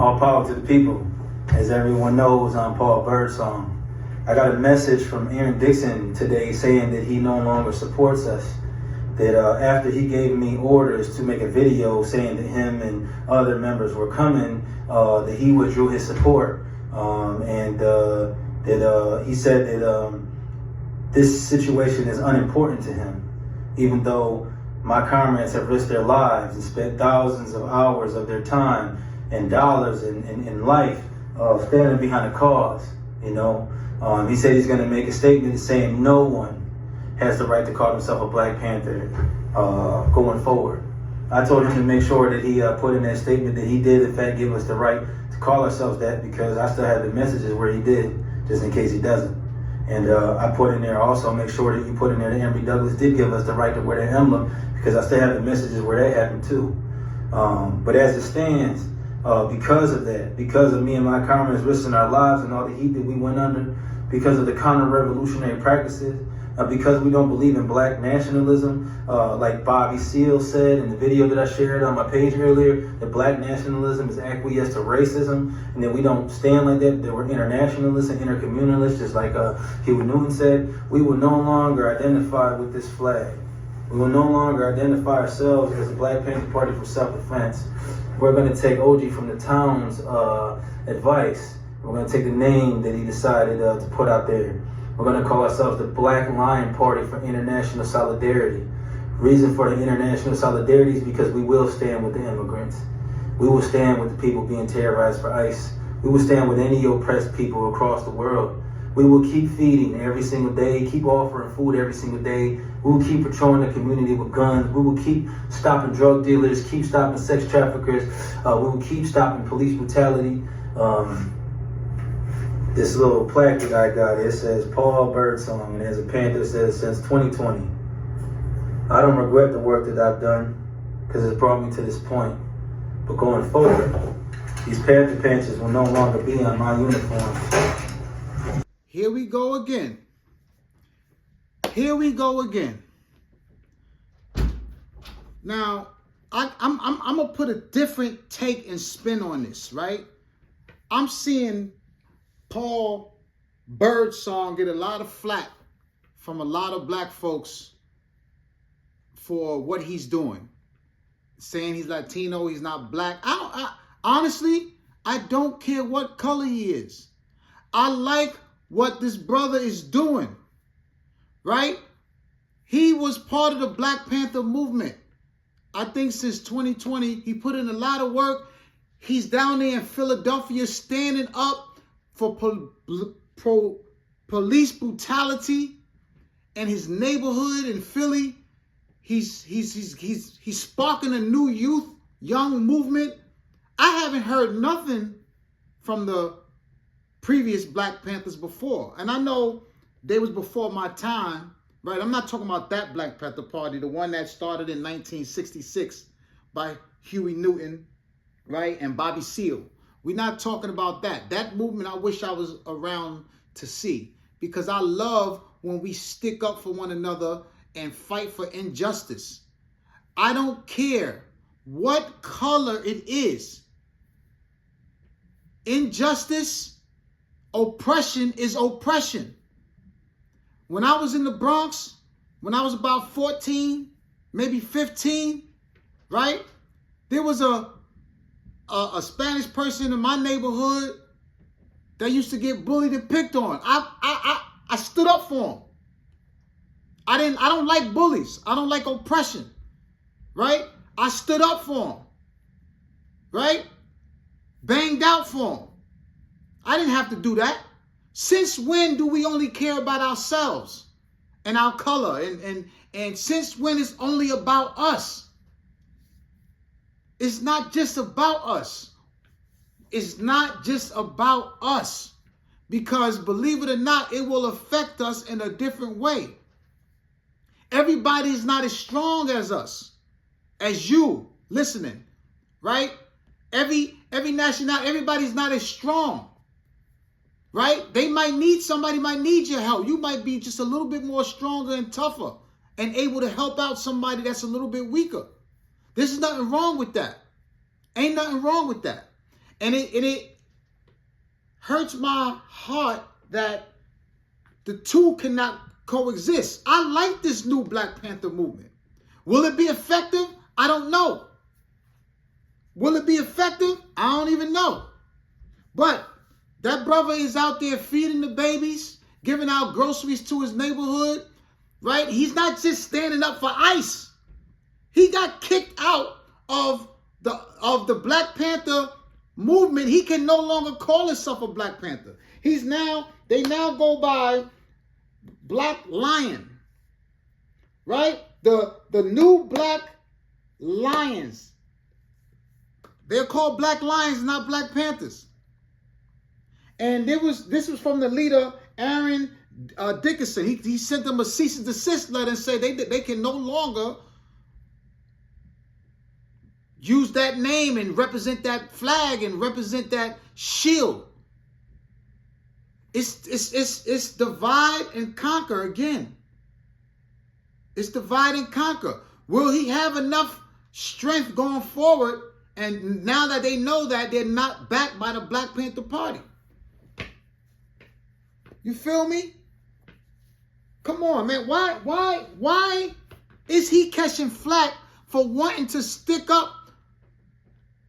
All power to the people. As everyone knows, I'm Paul Birdsong. I got a message from Aaron Dixon today saying that he no longer supports us. That after he gave me orders to make a video saying that him and other members were coming, that he withdrew his support. That he said that this situation is unimportant to him, even though my comrades have risked their lives and spent thousands of hours of their time and dollars and life standing behind a cause. He said he's going to make a statement saying no one has the right to call himself a Black Panther going forward. I told him to make sure that he put in that statement that he did in fact give us the right to call ourselves that, because I still have the messages where he did, just in case he doesn't. And I put in there also, make sure that you put in there that Emory Douglas did give us the right to wear that emblem, because I still have the messages where that happened too. But as it stands, because of that, because of me and my comrades risking our lives and all the heat that we went under, because of the counter-revolutionary practices, because we don't believe in black nationalism, like Bobby Seale said in the video that I shared on my page earlier, that black nationalism is acquiesce to racism, and that we don't stand like that we're internationalists and intercommunalists, just like Huey Newton said. We will no longer identify with this flag. We will no longer identify ourselves as a Black Panther Party for self-defense. We're going to take OG from the town's advice. We're going to take the name that he decided to put out there. We're going to call ourselves the Black Lion Party for International Solidarity. Reason for the international solidarity is because we will stand with the immigrants. We will stand with the people being terrorized for ICE. We will stand with any oppressed people across the world. We will keep feeding every single day, keep offering food every single day. We will keep patrolling the community with guns. We will keep stopping drug dealers, keep stopping sex traffickers. We will keep stopping police brutality. This little plaque that I got, it says Paul Birdsong, and as a Panther, it says since 2020. I don't regret the work that I've done because it's brought me to this point. But going forward, these Panther patches will no longer be on my uniform. Here we go again. Here we go again. Now, I'm gonna put a different take and spin on this, right? I'm seeing Paul Birdsong get a lot of flack from a lot of black folks for what he's doing, saying he's Latino, he's not black. Honestly, I don't care what color he is. I like what this brother is doing, right? He was part of the Black Panther movement. I think since 2020, he put in a lot of work. He's down there in Philadelphia standing up for police brutality in his neighborhood in Philly. He's sparking a new young movement. I haven't heard nothing from the previous Black Panthers before. And I know they was before my time, right? I'm not talking about that Black Panther Party, the one that started in 1966 by Huey Newton, right? And Bobby Seale. We're not talking about that. That movement I wish I was around to see, because I love when we stick up for one another and fight for injustice. I don't care what color it is. Injustice, oppression is oppression. When I was in the Bronx, when I was about 14, maybe 15, right? There was a Spanish person in my neighborhood that used to get bullied and picked on. I stood up for him. I don't like bullies. I don't like oppression, right? I stood up for him, right? Banged out for him. I didn't have to do that. Since when do we only care about ourselves and our color? And since when it's only about us? It's not just about us. It's not just about us. Because believe it or not, it will affect us in a different way. Everybody is not as strong as us, as you listening, right? Every nationality, everybody's not as strong, right? Somebody might need your help. You might be just a little bit more stronger and tougher and able to help out somebody that's a little bit weaker. There's nothing wrong with that. Ain't nothing wrong with that. And it hurts my heart that the two cannot coexist. I like this new Black Panther movement. Will it be effective? I don't know. Will it be effective? I don't even know. But that brother is out there feeding the babies, giving out groceries to his neighborhood, right? He's not just standing up for ICE. He got kicked out of the Black Panther movement. He can no longer call himself a Black Panther. They now go by Black Lion, right? The new Black Lions. They're called Black Lions, not Black Panthers. And this was from the leader, Aaron Dickinson. He sent them a cease and desist letter and said they can no longer use that name and represent that flag and represent that shield. It's divide and conquer again. It's divide and conquer. Will he have enough strength going forward? And now that they know that they're not backed by the Black Panther Party. You feel me? Come on, man. Why is he catching flack for wanting to stick up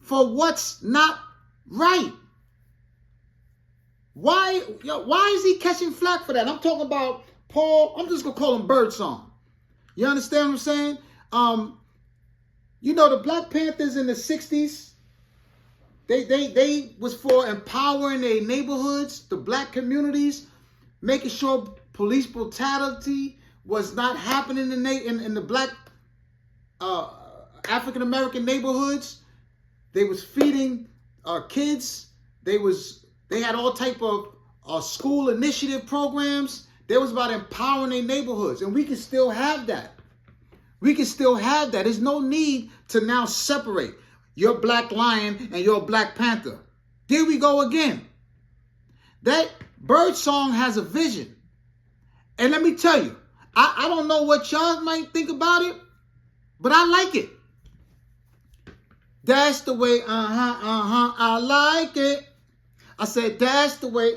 for what's not right? Why is he catching flack for that? I'm talking about Paul. I'm just gonna call him Birdsong. You understand what I'm saying? You know, the Black Panthers in the 60s, they was for empowering their neighborhoods, the black communities, making sure police brutality was not happening in the black African American neighborhoods. They was feeding kids. They had all type of school initiative programs. They was about empowering their neighborhoods, and we can still have that. We can still have that. There's no need to now separate. You're Black Lion and you're Black Panther. There we go again. That Birdsong has a vision. And let me tell you, I don't know what y'all might think about it, but I like it. That's the way, I like it. I said, that's the way,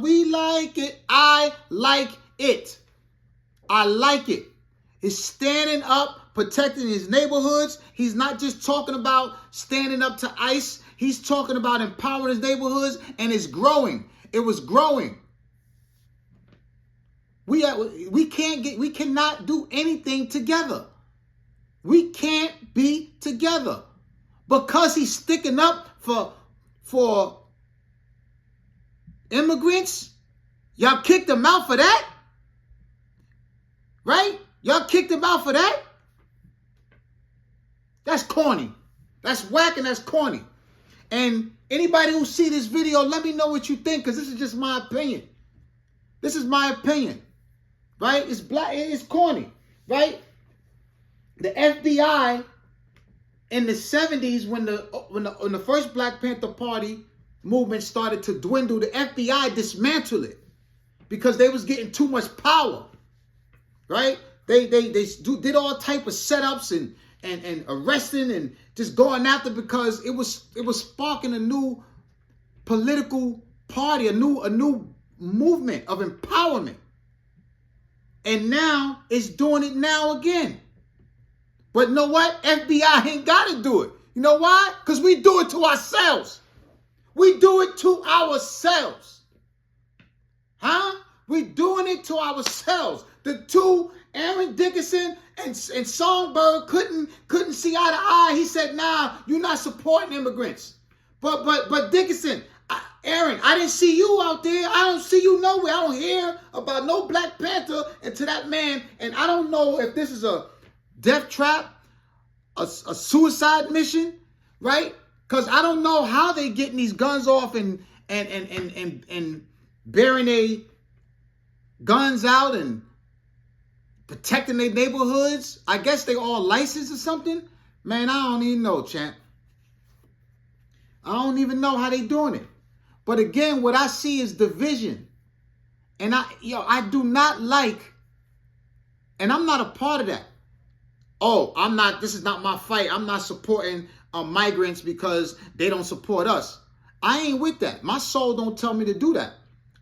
we like it. I like it. I like it. He's standing up, protecting his neighborhoods. He's not just talking about standing up to ICE. He's talking about empowering his neighborhoods, and it's growing. It was growing. We cannot do anything together. We can't be together because he's sticking up for immigrants. Y'all kicked him out for that, right? Y'all kicked him out for that? That's corny. That's whack and that's corny. And anybody who see this video, let me know what you think, because this is just my opinion. This is my opinion, right? It's black. It's corny, right? The FBI in the 70s, when the first Black Panther Party movement started to dwindle, the FBI dismantled it because they was getting too much power, right? They did all type of setups and arresting and just going after, because it was sparking a new political party, a new movement of empowerment. And now it's doing it now again. But you know what? FBI ain't got to do it. You know why? Because we do it to ourselves. We do it to ourselves. Huh? We doing it to ourselves. The two, Aaron Dickinson and Songbird, couldn't see eye to eye. He said, "Nah, you're not supporting immigrants." But Dickinson, Aaron, I didn't see you out there. I don't see you nowhere. I don't hear about no Black Panther. And to that man, and I don't know if this is a death trap, a suicide mission, right? Because I don't know how they getting these guns off and bearing their guns out and protecting their neighborhoods. I guess they all licensed or something. Man, I don't even know, champ. I don't even know how they doing it. But again, what I see is division. And I do not like, and I'm not a part of that. Oh, this is not my fight. I'm not supporting migrants because they don't support us. I ain't with that. My soul don't tell me to do that.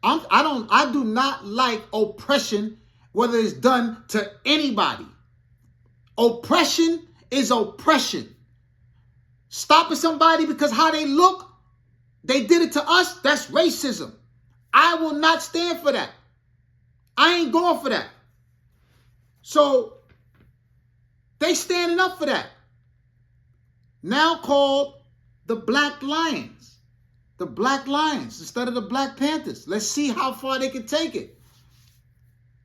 I do not like oppression, whether it's done to anybody. Oppression is oppression. Stopping somebody because how they look, they did it to us, that's racism. I will not stand for that. I ain't going for that. So they standing up for that. Now called the Black Lions. The Black Lions instead of the Black Panthers. Let's see how far they can take it.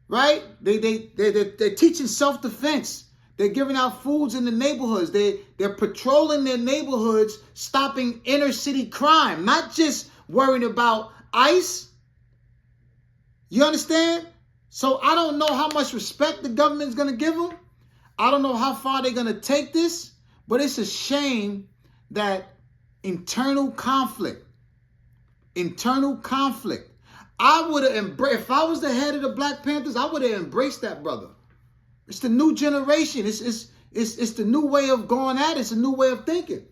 Right? They're teaching self-defense. They're giving out foods in the neighborhoods. They're patrolling their neighborhoods, stopping inner city crime, not just worrying about ICE. You understand? So I don't know how much respect the government is going to give them. I don't know how far they're going to take this, but it's a shame that internal conflict. I would have embraced, if I was the head of the Black Panthers, I would have embraced that, brother. It's the new generation. It's the new way of going at it. It's a new way of thinking.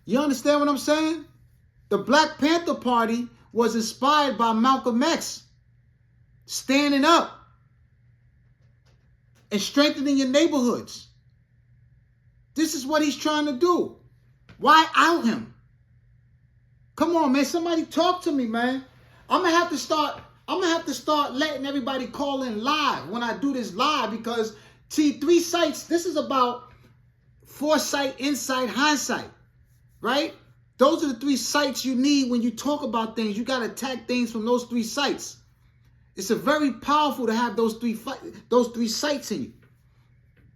You understand what I'm saying? The Black Panther Party was inspired by Malcolm X. Standing up and strengthening your neighborhoods. This is what he's trying to do. Why out him? Come on, man. Somebody talk to me, man. I'm gonna have to start letting everybody call in live when I do this live, because see, 3 sites, this is about foresight, insight, hindsight, right? Those are the 3 sites you need when you talk about things. You got to attack things from those 3 sites. It's a very powerful to have those three sites in you.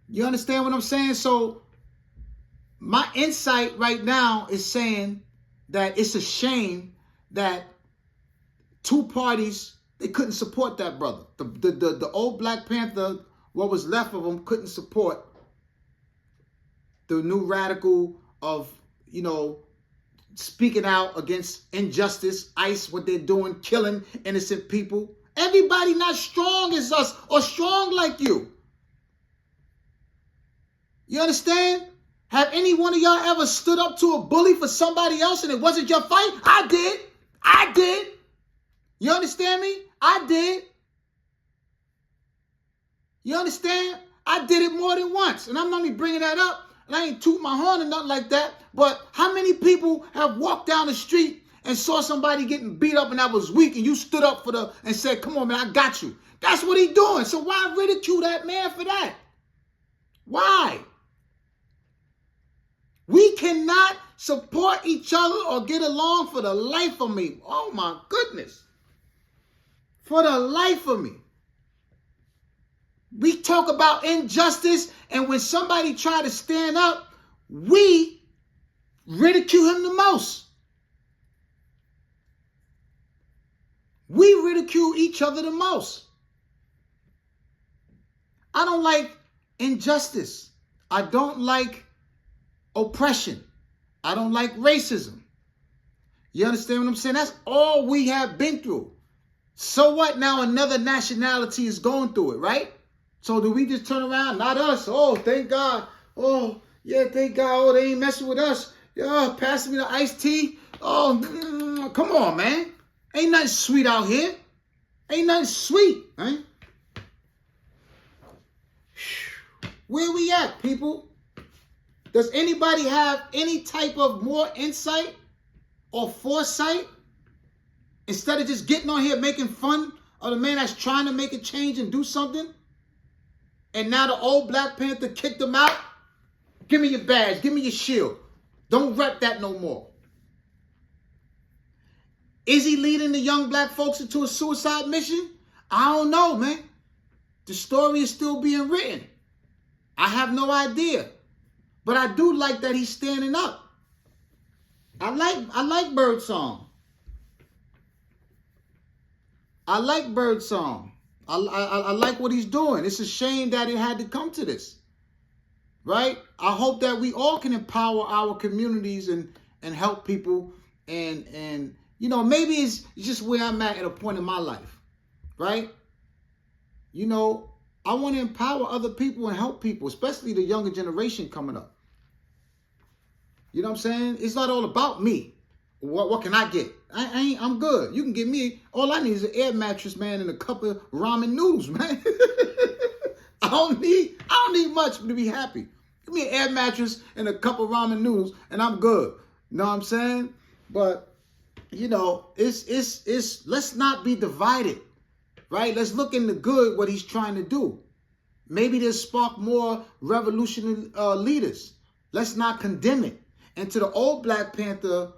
You understand what I'm saying? So my insight right now is saying that it's a shame that 2 parties, they couldn't support that brother. The old Black Panther, what was left of them, couldn't support the new radical of, speaking out against injustice, ICE, what they're doing, killing innocent people. Everybody not strong as us or strong like you. You understand? Have any one of y'all ever stood up to a bully for somebody else and it wasn't your fight? I did. You understand me? I did. You understand? I did it more than once. And I'm only bringing that up, and I ain't toot my horn or nothing like that. But how many people have walked down the street and saw somebody getting beat up and that was weak, and you stood up and said, come on, man, I got you. That's what he doing. So why ridicule that man for that? Why? We cannot support each other or get along for the life of me. Oh, my goodness. For the life of me. We talk about injustice, and when somebody try to stand up, we ridicule him the most. We ridicule each other the most. I don't like injustice. I don't like oppression. I don't like racism. You understand what I'm saying? That's all we have been through. So what now another nationality is going through it, right? So do we just turn around? Not us. Oh, thank God. Oh, yeah, thank God. Oh, they ain't messing with us. Yeah, passing me the iced tea. Oh, come on, man. Ain't nothing sweet out here. Ain't nothing sweet, right? Where we at, people? Does anybody have any type of more insight or foresight? Instead of just getting on here making fun of the man that's trying to make a change and do something, and now the old Black Panther kicked him out? Give me your badge. Give me your shield. Don't rep that no more. Is he leading the young black folks into a suicide mission? I don't know, man. The story is still being written. I have no idea. But I do like that he's standing up. I like Birdsong. I like Birdsong. I like what he's doing. It's a shame that it had to come to this. Right? I hope that we all can empower our communities and help people and maybe it's just where I'm at a point in my life, right? I want to empower other people and help people, especially the younger generation coming up. You know what I'm saying? It's not all about me. What can I get? I'm good. You can give me, all I need is an air mattress, man, and a cup of ramen noodles, man. I don't need much to be happy. Give me an air mattress and a cup of ramen noodles, and I'm good. You know what I'm saying? But you know, it's let's not be divided, right? Let's look in the good what he's trying to do. Maybe this spark more revolutionary leaders. Let's not condemn it. And to the old Black Panther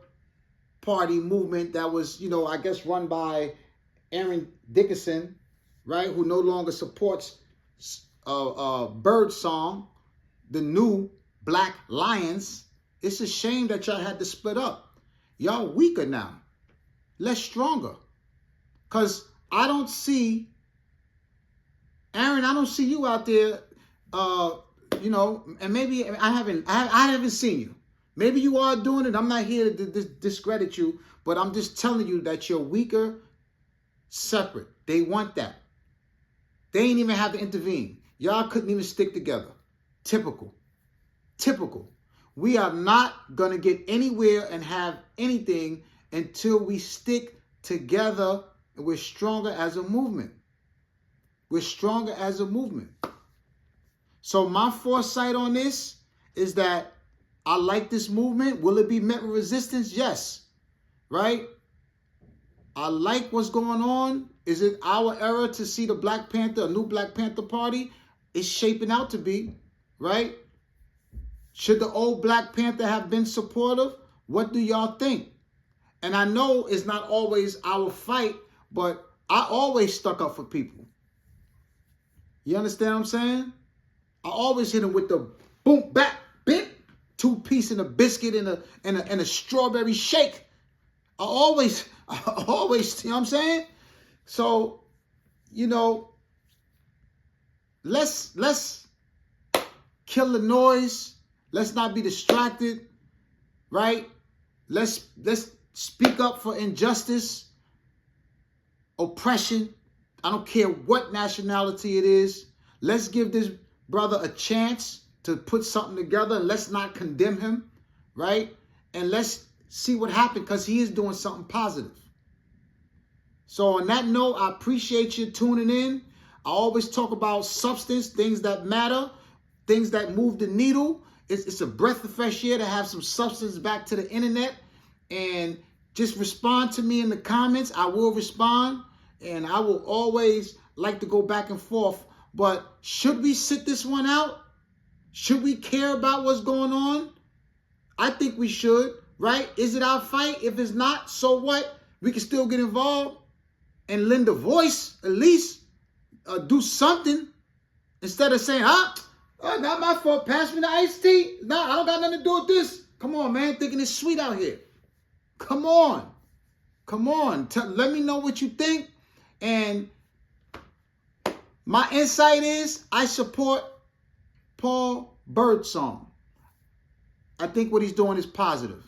Party movement that was, you know, I guess run by Aaron Dickinson, right, who no longer supports Bird Song, the new Black Lions. It's a shame that y'all had to split up. Y'all weaker now, less stronger. Because I don't see, Aaron, I don't see you out there, you know, and maybe I haven't seen you. Maybe you are doing it. I'm not here to discredit you, but I'm just telling you that you're weaker, separate. They want that. They ain't even have to intervene. Y'all couldn't even stick together. Typical. We are not going to get anywhere and have anything until we stick together and we're stronger as a movement. We're stronger as a movement. So my foresight on this is that I like this movement. Will it be met with resistance? Yes. Right? I like what's going on. Is it our era to see the Black Panther, a new Black Panther Party? It's shaping out to be, right? Should the old Black Panther have been supportive? What do y'all think? And I know it's not always our fight, but I always stuck up for people. You understand what I'm saying? I always hit them with the boom, back, bit, 2-piece and a biscuit and a strawberry shake. I always, you know what I'm saying? So, you know, let's kill the noise. Let's not be distracted, right? Let's speak up for injustice, oppression. I don't care what nationality it is. Let's give this brother a chance to put something together. Let's not condemn him, right? And let's see what happens because he is doing something positive. So on that note, I appreciate you tuning in. I always talk about substance, things that matter, things that move the needle. It's a breath of fresh air to have some substance back to the internet. And just respond to me in the comments. I will respond. And I will always like to go back and forth. But should we sit this one out? Should we care about what's going on? I think we should, right? Is it our fight? If it's not, so what? We can still get involved and lend a voice, at least do something. Instead of saying, not my fault, pass me the iced tea. No, I don't got nothing to do with this. Come on, man, thinking it's sweet out here. Come on. Let me know what you think. And my insight is I support Paul Birdsong. I think what he's doing is positive.